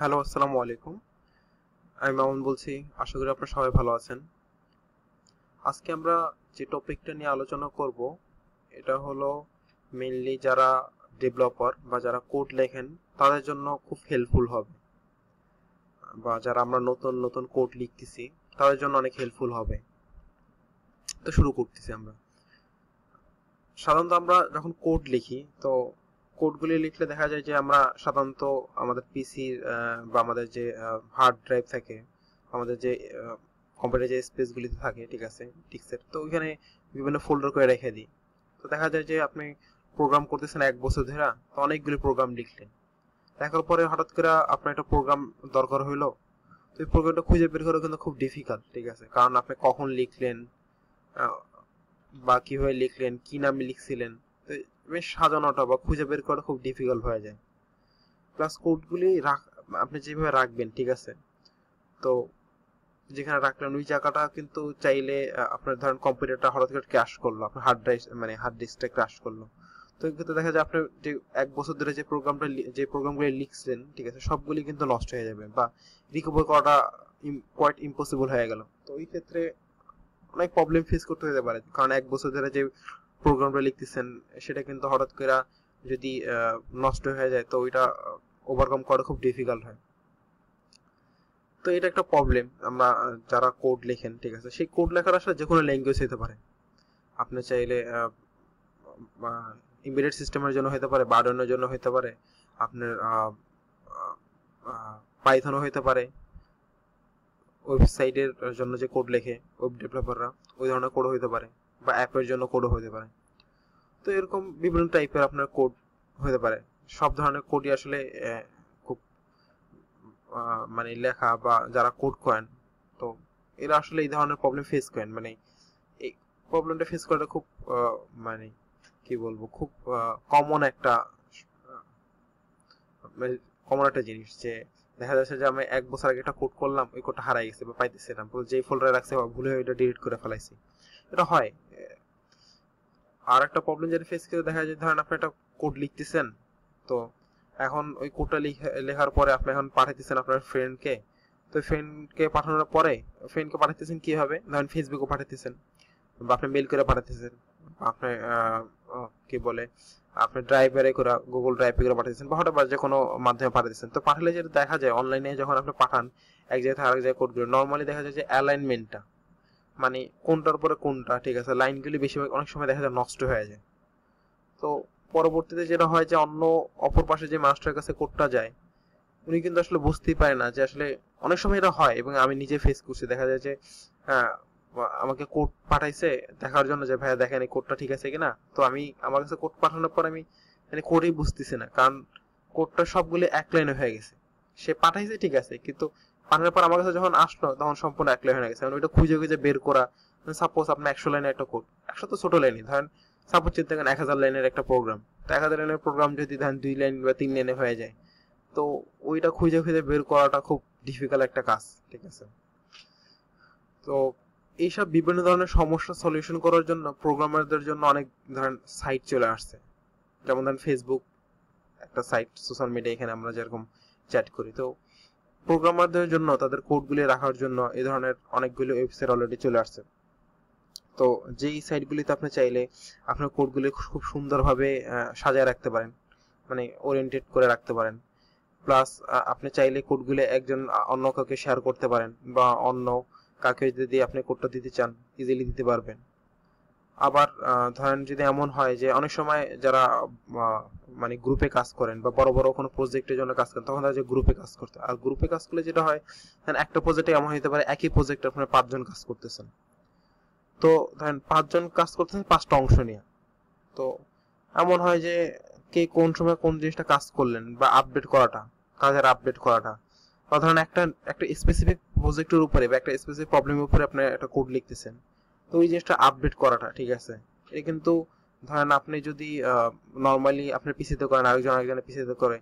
Hello, আসসালামু আলাইকুম। আমি মামুন বলছি। আশা করি আপনারা সবাই ভালো আছেন। আজকে আমরা যে টপিকটা নিয়ে আলোচনা করব এটা হলো মেইনলি যারা ডেভেলপার বা যারা কোড লেখেন তাদের জন্য খুব হেল্পফুল হবে, বা যারা আমরা নতুন নতুন কোড লিখতেছি তাদের জন্য অনেক হেল্পফুল হবে। তো শুরু করতেছি আমরা। সাধারণত আমরা যখন কোড লিখি তো কোডগুলি লিখলে দেখা যায় যে আমরা সাধারণত আমাদের পিসি বা আমাদের যে হার্ড ড্রাইভ থাকে, আমাদের যে কম্পিউটার যে স্পেসগুলিতে থাকে, ঠিক আছে, ডিস্কের, তো ওইখানে বিভিন্ন ফোল্ডার করে রেখে দিই। তো দেখা যায় যে আপনি প্রোগ্রাম করতেছেন 1 বছর ধরে, তো অনেকগুলি প্রোগ্রাম লিখলেন, দেখার পরে হঠাৎ করে আপনার একটা প্রোগ্রাম দরকার হইলো। তো এই প্রোগ্রামটা খুঁজে বের করা কিন্তু খুব ডিফিকাল্ট, ঠিক আছে, কারণ আপনি কখন লিখলেন বা কিভাবে লিখলেন, কি নামে লিখছিলেন, তো বেশ সাজানোটা বা খুঁজে বের করা খুব ডিফিকাল্ট হয়ে যায়। প্লাস কোডগুলি আপনি যেভাবে রাখবেন, ঠিক আছে, তো যেখানে রাখলেন ওই জায়গাটা কিন্তু চাইলে আপনার ধরেন কম্পিউটারটা হঠাৎ করে ক্র্যাশ করলো, আপনার হার্ড ড্রাইভ মানে হার্ড ডিস্কটা ক্র্যাশ করলো, তো এক্ষেত্রে দেখা যায় আপনার যে 1 বছর ধরে যে প্রোগ্রামগুলি লিখছেন, ঠিক আছে, সবগুলি কিন্তু নষ্ট হয়ে যাবে বা রিকভার করাটা কোয়াইট ইম্পসিবল হয়ে গেল। তো ওই ক্ষেত্রে অনেক প্রবলেম ফেস করতে হতে পারে, কারণ 1 বছর ধরে যে প্রোগ্রামটা লিখতেছেন সেটা কিন্তু হঠাৎ করে যদি নষ্ট হয়ে যায় তো ওইটা ওভারকাম করা খুব ডিফিকাল্ট হয়। তো এটা একটা প্রবলেম। আমরা যারা কোড লেখেন, ঠিক আছে, সেই কোড লেখার আসলে যে কোনো ল্যাঙ্গুয়েজ হতে পারে। আপনি চাইলে এমবেডেড সিস্টেমের জন্য হতে পারে, বার্ডনের জন্য হতে পারে, আপনার পাইথনও হতে পারে, ওয়েবসাইটের জন্য যে কোড লেখে ওয়েব ডেভেলপাররা ওই ধরনের কোড হতে পারে, বা অ্যাপের জন্য কোডও হতে পারে। তো এরকম বিভিন্ন টাইপের আপনার কোড হতে পারে। সব ধরনের কোডই আসলে খুব মানে লেখা বা যারা কোড করেন, তো এরা আসলে এই ধরনের প্রবলেম ফেস করেন, মানে এই প্রবলেমটা ফেস করাটা খুব মানে কি বলবো, খুব কমন একটা কমন একটা জিনিস, যে দেখা যাচ্ছে যে আমি 1 বছর আগে একটা কোড করলাম, ওই কোডটা হারাই গেছে বা পাইতেছি না, যেই ফোল্ডারে রাখছে ভুলে ওইটা ডিলিট করে ফেলাইছি। এটা হয়। আর একটা প্রবলেম যেটা ফেস করে দেখা যায়, ধরেন আপনি একটা কোড লিখতেছেন, তো এখন ওই কোডটা লেখার পরে আপনি এখন পাঠাইতেছেন আপনার ফ্রেন্ডকে। তো ফ্রেন্ডকে পাঠানোর পরে ফ্রেন্ডকে পাঠাইতেছেন কিভাবে, ধরেন ফেসবুকে পাঠাইতেছেন বা আপনি মেল করে পাঠাইতেছেন, আপনি কি বলে আপনি ড্রাইভারে করে গুগল ড্রাইভে করে পাঠাইতেছেন বা হঠাৎ যে কোনো মাধ্যমে পাঠাইতেছেন। তো পাঠালে যেটা দেখা যায় অনলাইনে যখন আপনি পাঠান এক জায়গা থেকে আরেক জায়গায় কোডগুলো, নর্মালি দেখা যায় যে অ্যালাইনমেন্টটা মানে কোনটার পরে কোনটা, ঠিক আছে, লাইনগুলি বেশিরভাগ অনেক সময় দেখা যায় নষ্ট হয়ে যায়। তো পরবর্তীতে যেটা হয় যে অপর পাশে যে মাস্টারের কাছে কোডটা যায়, উনি কিন্তু আসলে বুঝতেই পারে না যে আসলে অনেক সময় এটা হয়, এবং আমি নিজে ফেস করছি। দেখা যায় যে হ্যাঁ, আমাকে কোড পাঠাইছে দেখার জন্য যে ভাইয়া দেখেন এই কোডটা ঠিক আছে কিনা, তো আমি আমার কাছে কোড পাঠানোর পর আমি মানে কোডই বুঝতেছি না, কারণ কোডটা সবগুলো এক লাইনে হয়ে গেছে। সে পাঠাইছে ঠিক আছে, কিন্তু পাঠানোর পর আমার কাছে যখন আসলো তখন সম্পূর্ণ এক লাইন হয়ে গেছে। ওইটা খুঁজে খুঁজে বের করা, সাপোজ আপনার 100 লাইনের একটা কোড, 100 তো ছোট লাইনই, ধরেন সাপোজ চিন্তা করেন 1000 লাইনের একটা প্রোগ্রাম, তো 1000 লাইনের প্রোগ্রাম যদি ধরেন 2 লাইন বা 3 লাইনে হয়ে যায়, তো ওইটা খুঁজে খুঁজে বের করাটা খুব ডিফিকাল্ট একটা কাজ, ঠিক আছে। তো এইসব বিভিন্ন ধরনের সমস্যা সলিউশন করার জন্য প্রোগ্রামারদের জন্য অনেক ধরেন সাইট চলে আসছে। যেমন ধরেন ফেসবুক একটা সাইট, সোশ্যাল মিডিয়া, এখানে আমরা যেরকম চ্যাট করি, তো প্রোগ্রামারদের জন্য তাদের কোডগুলি রাখার জন্য এই ধরনের অনেকগুলো ওয়েবসাইট অলরেডি চলে আসছে। তো যেই সাইটগুলিতে আপনি চাইলে আপনার কোডগুলি খুব সুন্দরভাবে সাজায় রাখতে পারেন, মানে ওরিয়েন্টেড করে রাখতে পারেন। প্লাস আপনি চাইলে কোডগুলো একজন অন্য কাউকে শেয়ার করতে পারেন, বা অন্য কাউকে যদি আপনি কোডটা দিতে চান ইজিলি দিতে পারবেন। আবার ধরেন যদি এমন হয় যে অনেক সময় যারা মানে গ্রুপে কাজ করেন বা বড় বড় কোনো প্রজেক্টের জন্য কাজ করেন, তখন তারা যে গ্রুপে কাজ করতে, আর গ্রুপে কাজ করলে যেটা হয়, একটা প্রজেক্টে এমন হতে পারে একই প্রজেক্টে আপনার 5 জন কাজ করতেছেন। তো ধরেন 5 জন কাজ করতেছেন 5টা অংশ নিয়ে। তো এমন হয় যে কে কোন সময় কোন জিনিসটা কাজ করলেন, বা আপডেট করাটা, কাজের আপডেট করাটা, বা ধরেন একটা একটা স্পেসিফিক প্রজেক্টের উপরে বা একটা স্পেসিফিক প্রবলেমের উপরে আপনি একটা কোড লিখতেছেন, তো ওই জিনিসটা আপডেট করাটা, ঠিক আছে, এটা কিন্তু ধরেন আপনি যদি নর্মালি আপনার পিসিতে করেন, আরেকজনের পিসিতে করে,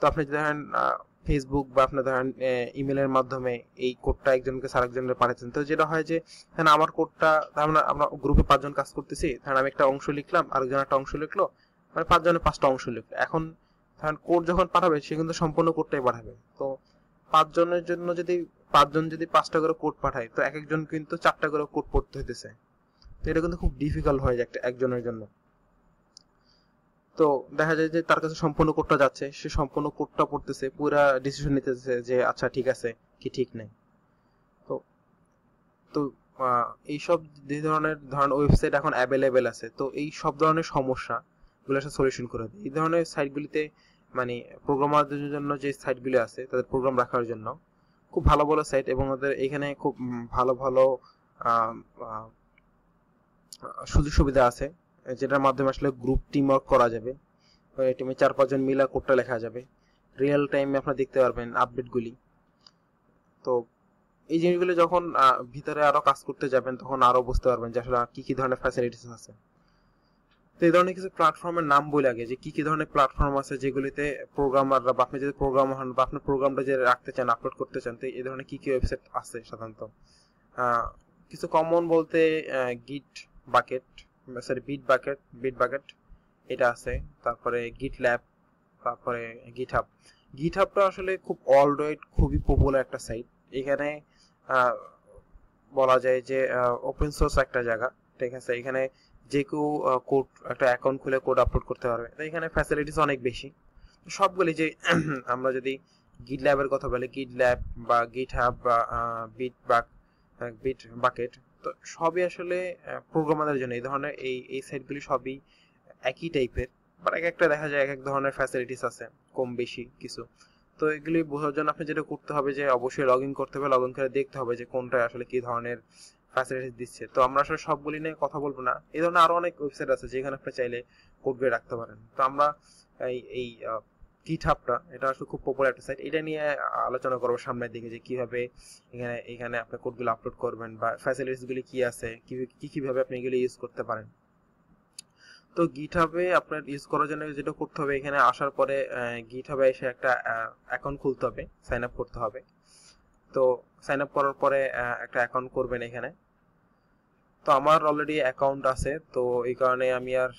তো আপনি ধরেন ফেসবুক বা আপনি ধরেন ইমেলের মাধ্যমে এই কোডটা একজনকে আরেকজনের পাঠাচ্ছেন, তো যেটা হয় যে ধরেন আমার কোডটা, আমরা গ্রুপে 5 জন কাজ করতেছি, ধরেন আমি একটা অংশ লিখলাম, আরেকজন একটা অংশ লিখলো, মানে 5 জনের 5টা অংশ লিখলো। এখন ধরেন কোড যখন পাঠাবে সে কিন্তু সম্পূর্ণ কোডটাই পাঠাবে। তো পাঁচজনের জন্য যদি পাঁচজন যদি 5টা করে কোড পাঠায়, তো এক একজন কিন্তু 4টা করে কোড পড়তে হইতেছে। তো এটা কিন্তু খুব ডিফিকাল্ট হয়ে যায় একজনের জন্য। তো দেখা যায় যে তার কাছে সম্পূর্ণ কোডটা যাচ্ছে, সে সম্পূর্ণ কোডটা পড়তেছে, পুরা ডিসিশন নিতেছে যে আচ্ছা ঠিক আছে কি ঠিক নেই। তো তো এইসব যে ধরনের ওয়েবসাইট এখন অ্যাভেলেবেল আছে, তো এই সব ধরনের সমস্যা গুলো একটা সলিউশন করে দেয়। এই ধরনের সাইটগুলিতে মানে প্রোগ্রামারদের জন্য যে সাইটগুলি আছে তাদের প্রোগ্রাম রাখার জন্য খুব ভালো ভালো সাইট, এবং ওদের এখানে খুব ভালো ভালো সুযোগ সুবিধা আছে, যেটার মাধ্যমে আসলে গ্রুপ টিম ওয়ার্ক করা যাবে। টিমে 4-5 জন মিলা কোডটা লেখা যাবে, রিয়েল টাইমে আপনারা দেখতে পারবেন আপডেটগুলি। তো এই জিনিসগুলো যখন ভিতরে আরো কাজ করতে যাবেন তখন আরো বুঝতে পারবেন যে আসলে কি কি ধরনের ফ্যাসিলিটিস আছে। তো এই ধরনের কিছু প্ল্যাটফর্মের নাম বলে আগে যে কি কি ধরনের প্ল্যাটফর্ম আছে যেগুলিতে প্রোগ্রামাররা বা আপনি যদি প্রোগ্রামার হন বা আপনার প্রোগ্রামটা যে রাখতে চান, আপলোড করতে চান, তো এই ধরনের কি কি ওয়েবসাইট আছে সাধারণত। কিছু কমন বলতে গিট বাকেট, সরি বিট বাকেট এটা আছে, তারপরে গিট ল্যাব, তারপরে গিটহাবটা আসলে খুব অলরাইট খুবই পপুলার একটা সাইট। এখানে বলা যায় যে ওপেন সোর্স একটা জায়গা, ঠিক আছে। এখানে যে কেউ কোড একটা অ্যাকাউন্ট খুলে কোড আপলোড করতে পারবে, তো এখানে ফ্যাসিলিটিস অনেক বেশি সবগুলি। যে আমরা যদি গিট ল্যাবের কথা বলি, গিট ল্যাব বা গিটহাব বা বিট বাকেট, তো সবই আসলে প্রোগ্রামারদের জন্য। এই ধরনের এই সাইটগুলি সবই একই টাইপের, বাট এক একটা দেখা যায় এক এক ধরনের ফ্যাসিলিটিস আছে কম বেশি কিছু। তো এগুলি বোঝার জন্য আপনি যেটা করতে হবে যে অবশ্যই লগ ইন করতে হবে, লগ ইন করে দেখতে হবে যে কোনটা আসলে কি ধরনের ফ্যাসিলিটিস দিচ্ছে। তো আমরা আসলে সবগুলি নিয়ে কথা বলবো না, এই ধরনের আরো অনেক ওয়েবসাইট আছে যেখানে আপনি চাইলে কোড গুলো রাখতে পারেন। তো আমরা এই গিটহাবটা এটা আসলে খুব পপুলার একটা সাইট, এটা নিয়ে আলোচনা করবো সামনের দিকে যে কিভাবে এখানে আপনি কোডগুলো আপলোড করবেন বা ফ্যাসিলিটিস গুলি কি আছে, কিভাবে আপনি এগুলো ইউজ করতে পারেন। তো গিটহাবে আপনার ইউজ করার জন্য যেটা করতে হবে, এখানে আসার পরে গিটহাবে এসে একটা অ্যাকাউন্ট খুলতে হবে, সাইন আপ করতে হবে। তো সাইন আপ করার পরে একটা অ্যাকাউন্ট করবেন এখানে। তো আমার অলরেডি অ্যাকাউন্ট আছে, তো এই কারণে আমি আর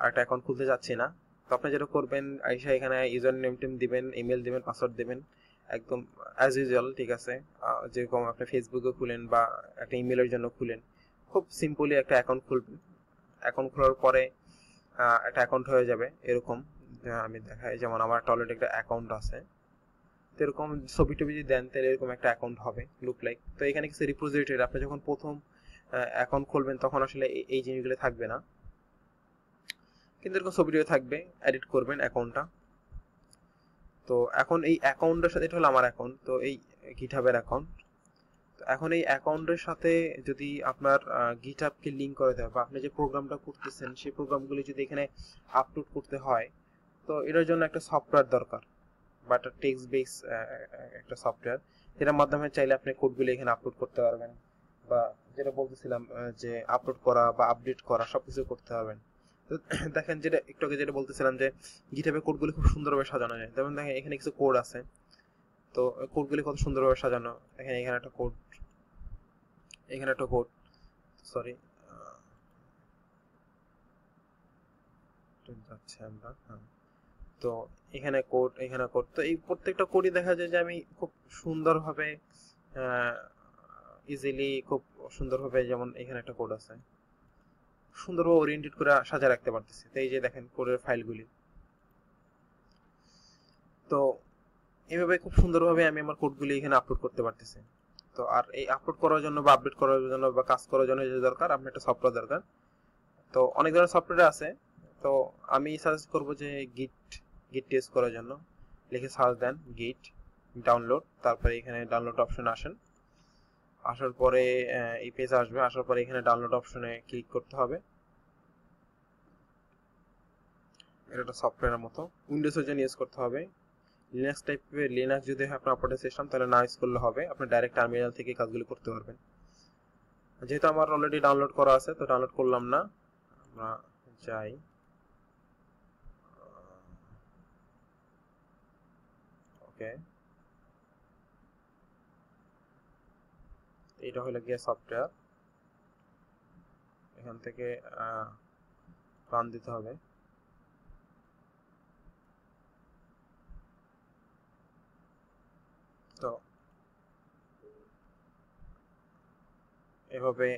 একটা অ্যাকাউন্ট খুলতে যাচ্ছি না। তো আপনি যেটা করবেন, আইসা এখানে ইউজার নেম টেম দিবেন, ইমেল দিবেন, পাসওয়ার্ড দিবেন, একদম অ্যাজ ইউজুয়াল, ঠিক আছে। যেরকম আপনি ফেসবুকে খুলেন বা একটা ইমেলের জন্য খুলেন, খুব সিম্পলি একটা অ্যাকাউন্ট খুলবেন। অ্যাকাউন্ট খোলার পরে একটা অ্যাকাউন্ট হয়ে যাবে এরকম। আমি দেখাই, যেমন আমার একটা অলরেডি একটা অ্যাকাউন্ট আছে, তো এরকম ছবি টবি যদি দেন তাহলে এরকম একটা অ্যাকাউন্ট হবে লুক লাইক। তো এখানে কিছু রিপোজিটরি, আপনি যখন প্রথম অ্যাকাউন্ট খুলবেন তখন আসলে এই জিনিসগুলো থাকবে না, কিন্তু এরকম ছবি টবি থাকবে, এডিট করবেন অ্যাকাউন্টটা। তো এখন এই অ্যাকাউন্টের সাথে, এটা হলো আমার অ্যাকাউন্ট, তো এই গিটহাবের অ্যাকাউন্ট। তো এখন এই অ্যাকাউন্টের সাথে যদি আপনার গিটহাবকে লিঙ্ক করে দেয় বা আপনি যে প্রোগ্রামটা করতেছেন সেই প্রোগ্রামগুলি যদি এখানে আপলোড করতে হয়, তো এটার জন্য একটা সফটওয়্যার দরকার, বা একটা টেক্সট বেস একটা সফটওয়্যার, যেটার মাধ্যমে চাইলে আপনি কোডগুলো এখানে আপলোড করতে পারবেন, বা যেটা বলতেছিলাম যে আপলোড করা বা আপডেট করা সবকিছু করতে পারবেন। তো দেখেন, যেটা একটু আগে যেটা বলতেছিলাম যে গিটহাবে কোডগুলো খুব সুন্দরভাবে সাজানো যায়। যেমন দেখেন এখানে কিছু কোড আছে, তো কোডগুলি কত সুন্দরভাবে সাজানো। এখানে একটা কোড, এখানে একটা কোড, সরি যাচ্ছে আমরা, হ্যাঁ। তো এখানে কোড, তো এই প্রত্যেকটা কোডই দেখা যায় যে আমি খুব সুন্দরভাবে ইজিলি, খুব সুন্দরভাবে, যেমন এখানে একটা কোড আছে, সুন্দরভাবে ওরিয়েন্টেড করে সাজায় রাখতে পারতেছি। তো এই যে দেখেন কোডের ফাইলগুলি, তো এইভাবে খুব সুন্দরভাবে আমি আমার কোডগুলি এখানে আপলোড করতে পারতেছি। তো আর এই আপলোড করার জন্য বা আপডেট করার জন্য বা কাজ করার জন্য যে দরকার, আপনার একটা সফটওয়্যার দরকার। তো অনেক ধরনের সফটওয়্যার আছে, তো আমি সাজেস্ট করবো যে গিট টেস্ট করার জন্য লিখে সার্চ দেন গিট ডাউনলোড, তারপরে এখানে ডাউনলোড অপশন আসেন। আসার পরে এই পেজ আসবে, আসার পরে এখানে ডাউনলোড অপশনে ক্লিক করতে হবে। এটা একটা সফটওয়্যারের মতো, উইন্ডোজের জন্য ইউজ করতে হবে। লিনাক্স টাইপের, লিনাক্স যদি হয় আপনার অপারেটিং সিস্টেম, তাহলে না ইউজ করলে হবে, আপনি ডাইরেক্ট টার্মিনাল থেকে কাজগুলো করতে পারবেন। যেহেতু আমার অলরেডি ডাউনলোড করা আছে, তো ডাউনলোড করলাম না, আমরা যাই। ওকে, এটা হলো গিয়ে সফটওয়্যার, এখান থেকে রান দিতে হবে। তো এভাবে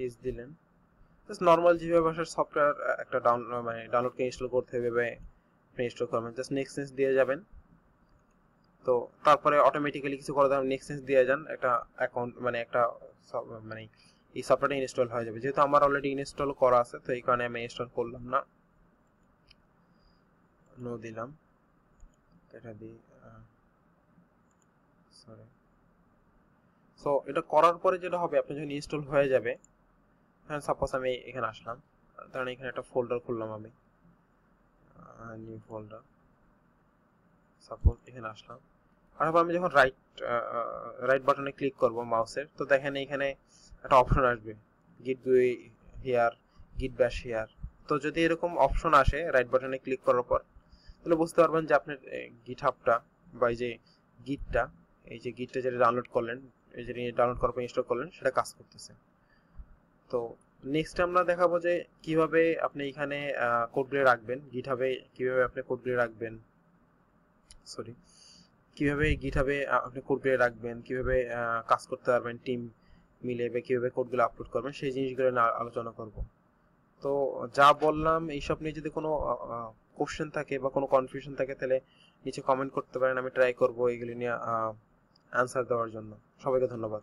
ইজ দিলেন, জাস্ট নর্মাল যেভাবে বাসার সফটওয়্যার একটা ডাউনলোডকে ইনস্টল করতে হবে ইনস্টল করবেন, জাস্ট নেক্সট সেন্স দিয়ে যাবেন। তো তারপরে অটোমেটিক্যালি কিছু করে দেন, নেক্সট সেন্স দিয়ে যান, একটা অ্যাকাউন্ট একটা মানে এই সফটওয়্যারটা ইনস্টল হয়ে যাবে। যেহেতু আমার অলরেডি ইনস্টল করা আছে তো এই কারণে আমি ইনস্টল করলাম না, নো দিলাম, এটা দিই সরি। সো এটা করার পরে যেটা হবে, আপনি যখন ইনস্টল হয়ে যাবে, হ্যাঁ সাপোজ আমি এখানে আসলাম, ধরেন এখানে একটা ফোল্ডার খুললাম, আমি নিউ ফোল্ডার, সাপোজ এখানে আসলাম, আর আমি যখন রাইট বাটনে ক্লিক করব মাউসের, তো দেখেন এখানে একটা অপশন আসবে গিট গুই হিয়ার, গিট ব্যাশ হিয়ার। তো যদি এরকম অপশন আসে রাইট বাটনে ক্লিক করার পর, তাহলে বুঝতে পারবেন যে আপনার গিট হাবটা বা এই যে গিটটা, যেটা ডাউনলোড করলেন, এই যে ডাউনলোড করার পর ইনস্টল করলেন, সেটা কাজ করতেছে। তো নেক্সট আমরা দেখাবো যে কিভাবে আপনি এখানে কোডগুলো রাখবেন, গিটহাবে কিভাবে আপনি কোডগুলো রাখবেন, সরি কিভাবে গিটহাবে আপনি কোডগুলো রাখবেন, কিভাবে কাজ করতে পারবেন টিম মিলে, বা কিভাবে কোডগুলো আপলোড করবেন, সেই জিনিসগুলো নিয়ে আলোচনা করব। তো যা বললাম এইসব নিয়ে যদি কোনো কোশ্চেন থাকে বা কোনো কনফিউশন থাকে, তাহলে নিচে কমেন্ট করতে পারেন, আমি ট্রাই করব এগুলি নিয়ে অ্যান্সার দেওয়ার জন্য। সবাইকে ধন্যবাদ।